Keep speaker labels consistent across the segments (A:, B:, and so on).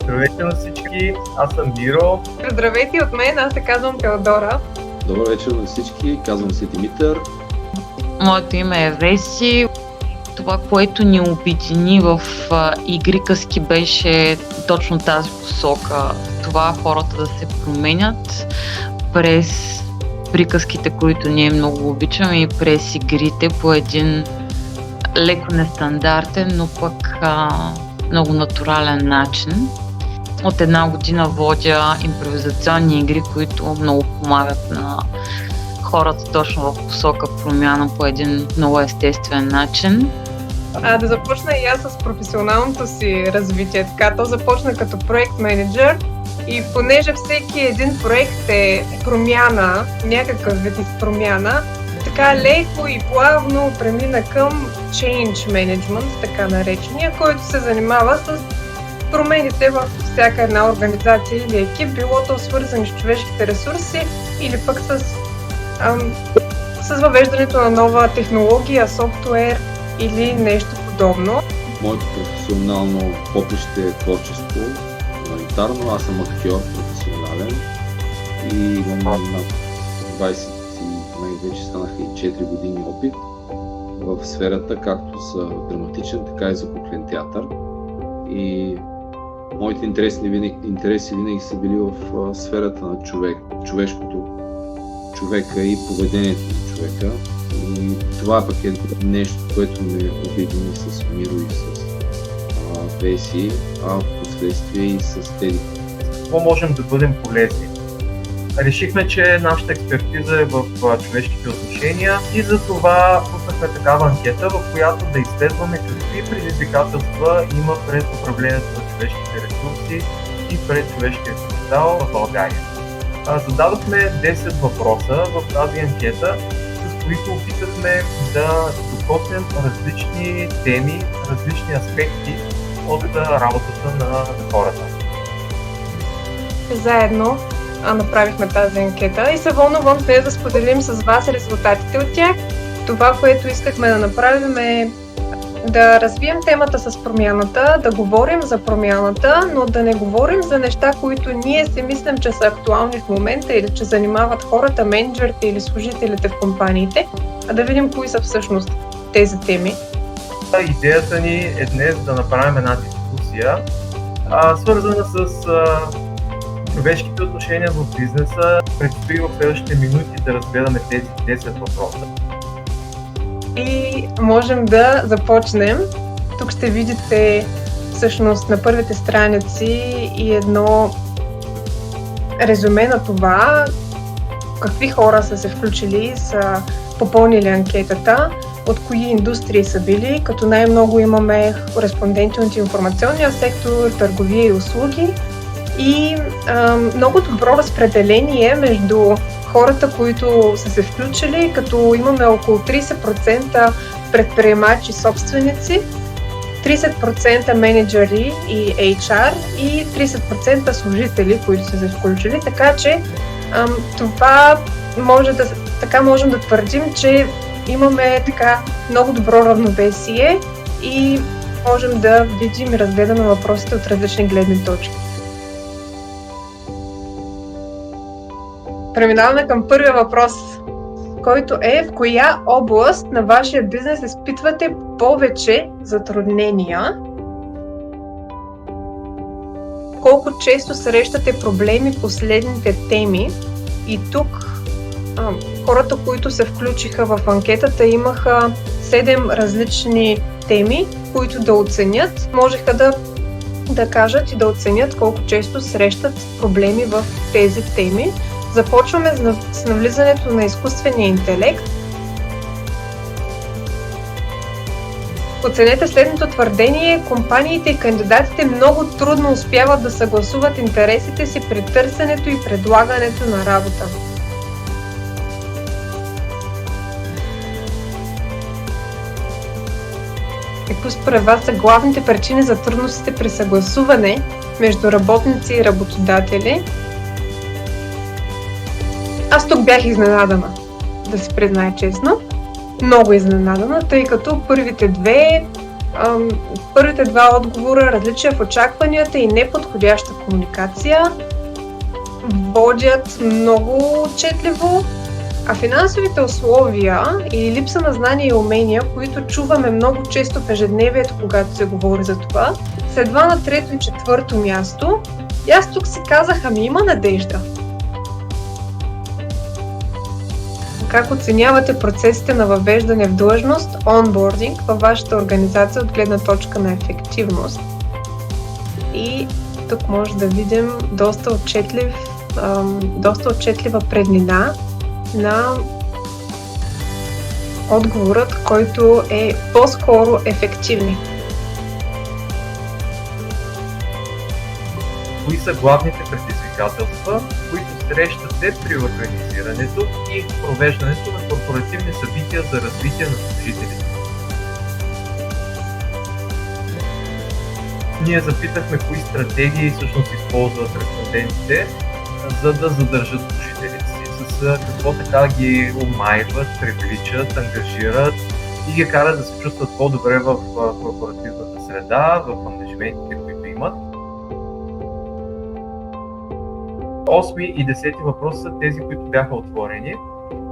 A: Здравейте на всички, аз съм Миро.
B: Здравейте от мен, аз се казвам Теодора.
C: Добър вечер на всички, казвам се Димитър.
D: Моето име е Веси. Това, което ни обедини в игрикаски, беше точно тази посока. Това хората да се променят през приказките, които ние много обичаме, и през игрите по един леко нестандартен, но пък много натурален начин. От една година водя импровизационни игри, които много помагат на хората точно в посока промяна по един много естествен начин.
B: Да започна и аз с професионалното си развитие. Така, то започна като проект менеджер и понеже всеки един проект е промяна, някакъв вид промяна, така леко и плавно премина към change management, така наречения, който се занимава с промените във всяка една организация или екип, било то свързани с човешките ресурси или пък с въвеждането на нова технология, софтуер или нещо подобно.
C: Моето професионално поприще е творчество, хуманитарно. Аз съм актьор професионален и имам над 20, вече станаха и 4 години опит в сферата, както за драматичен, така и за куклен театър. И моите интереси винаги са били в сферата на човешкото, човека и поведението на човека. И това пък е нещо, което ме обедини с Миро и с Веси, а в последствие и с Теди.
A: Какво можем да бъдем полезни? Решихме, че нашата експертиза е в човешките отношения и за това пуснахме такава анкета, в която да изследваме какви предизвикателства има пред управлението на човешките ресурси и пред човешкия капитал в България. Зададохме 10 въпроса в тази анкета, с които опитахме да докоснем различни теми, различни аспекти от работата на хората.
B: Заедно направихме тази анкета и се вълнувам днес да споделим с вас резултатите от тях. Това, което искахме да направим, е да развием темата с промяната, да говорим за промяната, но да не говорим за неща, които ние си мислим, че са актуални в момента или че занимават хората, менеджерите или служителите в компаниите, а да видим кои са всъщност тези теми.
A: Идеята ни е днес да направим една дискусия, свързана с човешките отношения в бизнеса. Предстои в следващите минути да разгледаме тези 10 въпроса.
B: И можем да започнем. Тук ще видите всъщност на първите страници и едно резюме на това, какви хора са се включили, са попълнили анкетата, от кои индустрии са били, като най-много имаме респонденти от информационния сектор, търговия и услуги. И много добро разпределение между хората, които са се включили, като имаме около 30% предприемачи, собственици, 30% менеджери и HR и 30% служители, които са се включили. Така че това можем да твърдим, че имаме така много добро равновесие и можем да видим и разгледаме въпросите от различни гледни точки. Преминаваме към първия въпрос, който е: в коя област на вашия бизнес изпитвате повече затруднения? Колко често срещате проблеми по следните теми? И тук хората, които се включиха в анкетата, имаха 7 различни теми, които да оценят. Можеха да кажат и да оценят колко често срещат проблеми в тези теми. Започваме с навлизането на изкуствения интелект. Оценете следното твърдение: компаниите и кандидатите много трудно успяват да съгласуват интересите си при търсенето и предлагането на работа. Какви според вас са главните причини за трудностите при съгласуване между работници и работодатели? Аз тук бях изненадана, да си призная честно. Много изненадана, тъй като първите две Първите два отговора, различия в очакванията и неподходяща комуникация, водят много отчетливо, а финансовите условия и липса на знания и умения, които чуваме много често в ежедневието, когато се говори за това, са едва на трето и четвърто място. И аз тук си казах, ами има надежда. Как оценявате процесите на въвеждане в длъжност, онбординг във вашата организация от гледна точка на ефективност? И тук може да видим доста отчетлива преднина на отговорът, който е по-скоро ефективни.
A: Кои са главните предизвикателства, които срещате при организирането и провеждането на корпоративни събития за развитие на служителите? Ние запитахме кои стратегии всъщност използват респондентите, за да задържат служителите си, с какво така ги омайват, привличат, ангажират и ги карат да се чувстват по-добре в корпоративната среда, в ангажиментите, които имат. 8 и 10 въпроса са тези, които бяха отворени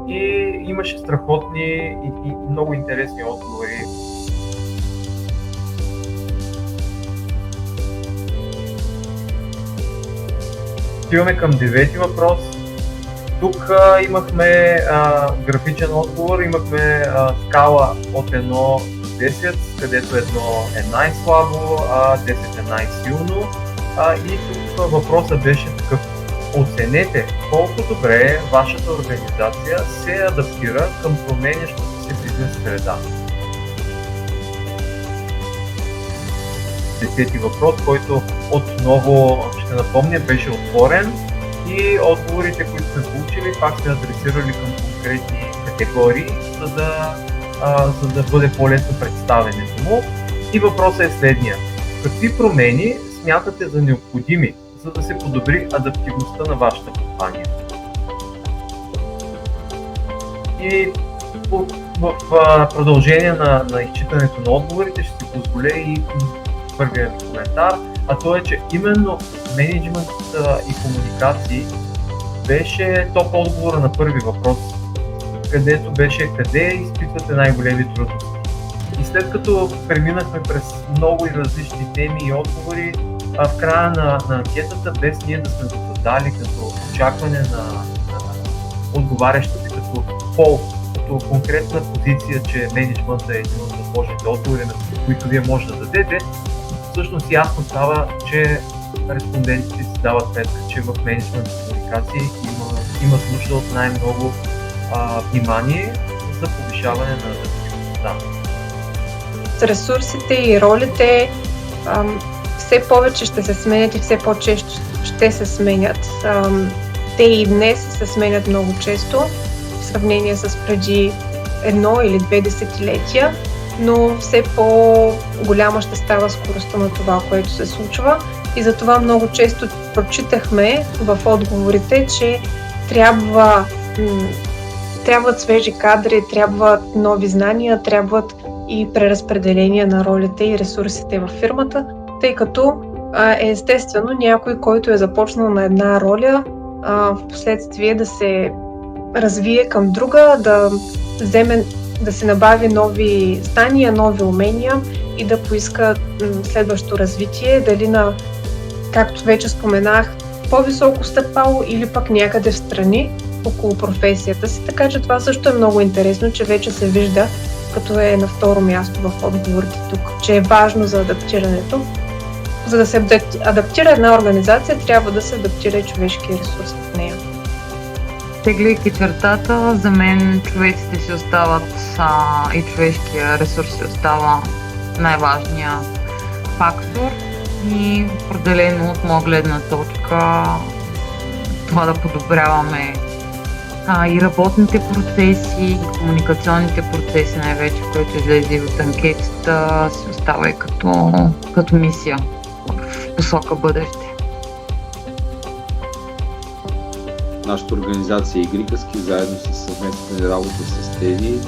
A: и имаше страхотни и много интересни отговори. Отиваме към 9 въпрос. Тук имахме графичен отговор, имахме скала от 1 до 10, където 1 е най-слабо, а 10 е най-силно. И тук въпросът беше такъв: оценете колко добре вашата организация се адаптира към променящата се бизнес среда. 10 въпрос, който отново ще напомня, беше отворен и отговорите, които сме получили, пак сме адресирали към конкретни категории, за да бъде по-лесно представянето му. И въпросът е следния: какви промени смятате за необходими, за да се подобри адаптивността на вашата компания? И в продължение на изчитането на отговорите ще си позволя и първия ми коментар, а то е, че именно мениджмънт и комуникации беше топ отговора на първи въпрос, където беше къде изпитвате най-големи трудности. И след като преминахме през много и различни теми и отговори, в края на анкетата, без ние да сме го задали като очакване на отговарящите, като пол, като конкретна позиция, че мениджмънтът е един от възможните отговори, на които вие може да дадете, всъщност ясно става, че респондентите си дават сметка, че в мениджмънт и комуникации имат нужда от най-много внимание за повишаване на адаптивността.
B: Ресурсите и ролите все повече ще се сменят и все по-често ще се сменят. Те и днес се сменят много често в сравнение с преди 1 или 2 десетилетия, но все по-голяма ще става скоростта на това, което се случва, и затова много често прочитахме в отговорите, че трябват свежи кадри, трябват нови знания, трябват и преразпределение на ролите и ресурсите в фирмата, тъй като естествено някой, който е започнал на една роля, в последствие да се развие към друга, да се набави нови знания, нови умения и да поиска следващо развитие, дали на, както вече споменах, по-високо стъпало или пък някъде в страни около професията си. Така че това също е много интересно, че вече се вижда, като е на второ място в отговорите тук, че е важно за адаптирането. За да се адаптира една организация, трябва да се адаптира и човешкия ресурс в нея.
D: Теглейки чертата, за мен човеците си остават и човешкия ресурс си остава най-важният фактор и определено от моя гледна точка това да подобряваме и работните процеси, и комуникационните процеси най-вече, което излезе от анкетата, си остава и като мисия в посока бъдеще.
C: Нашата организация Игрикаски, заедно с съвместна работа с Теди,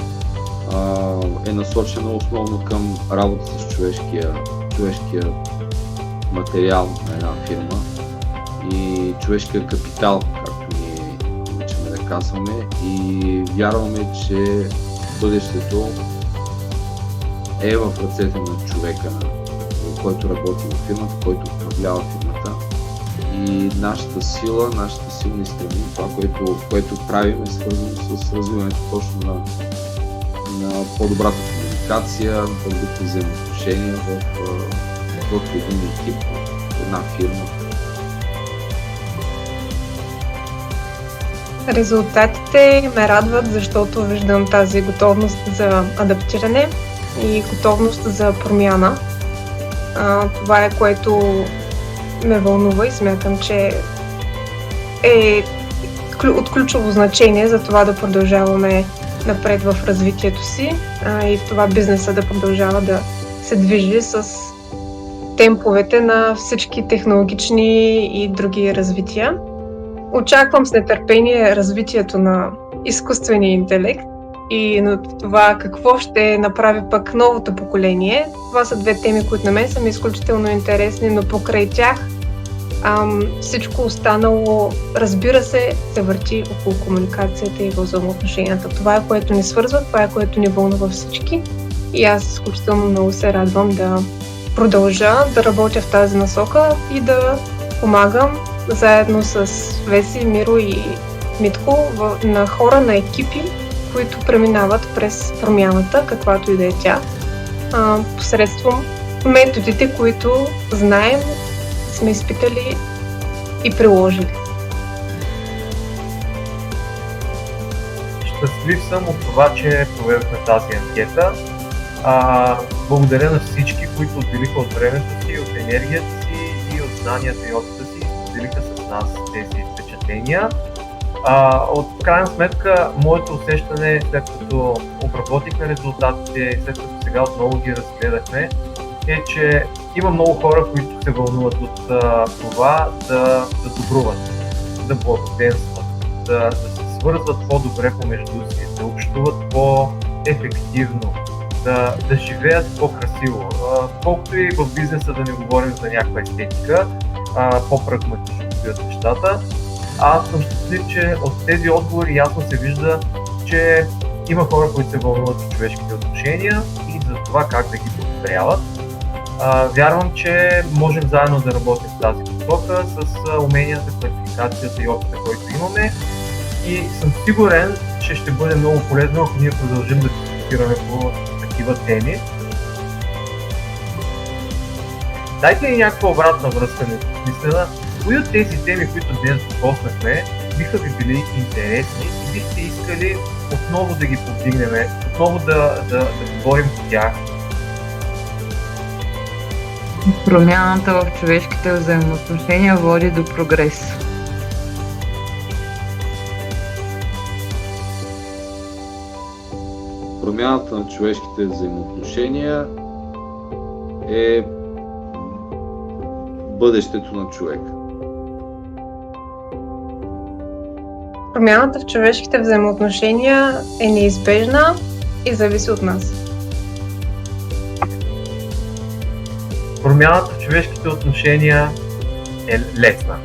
C: е насочена основно към работа с човешкия материал на една фирма и човешкия капитал, както ние обичаме да казваме, и вярваме, че бъдещето е в ръцете на човека, който работи в фирмата, който управлява фирмата. И нашата силни страни, това, което правим, е свързано с развиването точно на по-добрата комуникация, на по-добрите взаимоотношения в един екип, в една фирма.
B: Резултатите ме радват, защото виждам тази готовност за адаптиране и готовност за промяна. Това е, което ме вълнува и смятам, че е от ключово значение за това да продължаваме напред в развитието си и това бизнеса да продължава да се движи с темповете на всички технологични и други развития. Очаквам с нетърпение развитието на изкуствения интелект и на това какво ще направи пък новото поколение. Това са две теми, които на мен са ми изключително интересни, но покрай тях всичко останало, разбира се върти около комуникацията и взаимоотношенията. Това е, което ни свързва, това е, което ни вълнува всички и аз изключително много се радвам да продължа да работя в тази насока и да помагам заедно с Веси, Миро и Митко на хора, на екипи, които преминават през промяната, каквато и да е тя, посредством методите, които знаем, сме изпитали и приложили.
A: Щастлив съм от това, че проведохме тази анкета. Благодаря на всички, които отделиха от времето си, от енергията си и от знанията и опита си и споделиха с нас тези впечатления. От крайна сметка, моето усещане, след като обработихме резултатите и след като сега отново ги разгледахме, е, че има много хора, които се вълнуват от това да добруват, да благоденстват, да се свързват по-добре помежду си, да общуват по-ефективно, да живеят по-красиво. Колкото и в бизнеса да не говорим за някаква естетика, по-прагматично стоят нещата. Аз съм щастлив, че от тези отговори ясно се вижда, че има хора, които се вълнуват от човешките отношения и за това как да ги подобряват. Вярвам, че можем заедно да работим в тази посока с уменията, квалификацията и опита, който имаме. И съм сигурен, че ще бъде много полезно, ако ние продължим да дискутираме по такива теми. Дайте ни някаква обратна връзка, мислена. Кои от тези теми, които днес докоснахме, биха ви били интересни и бихте искали отново да ги повдигнем, отново да говорим по тях?
D: Промяната в човешките взаимоотношения води до прогрес.
C: Промяната на човешките взаимоотношения е бъдещето на човека.
B: Промяната в човешките взаимоотношения е неизбежна и зависи от нас.
A: Промяната в човешките отношения е лесна.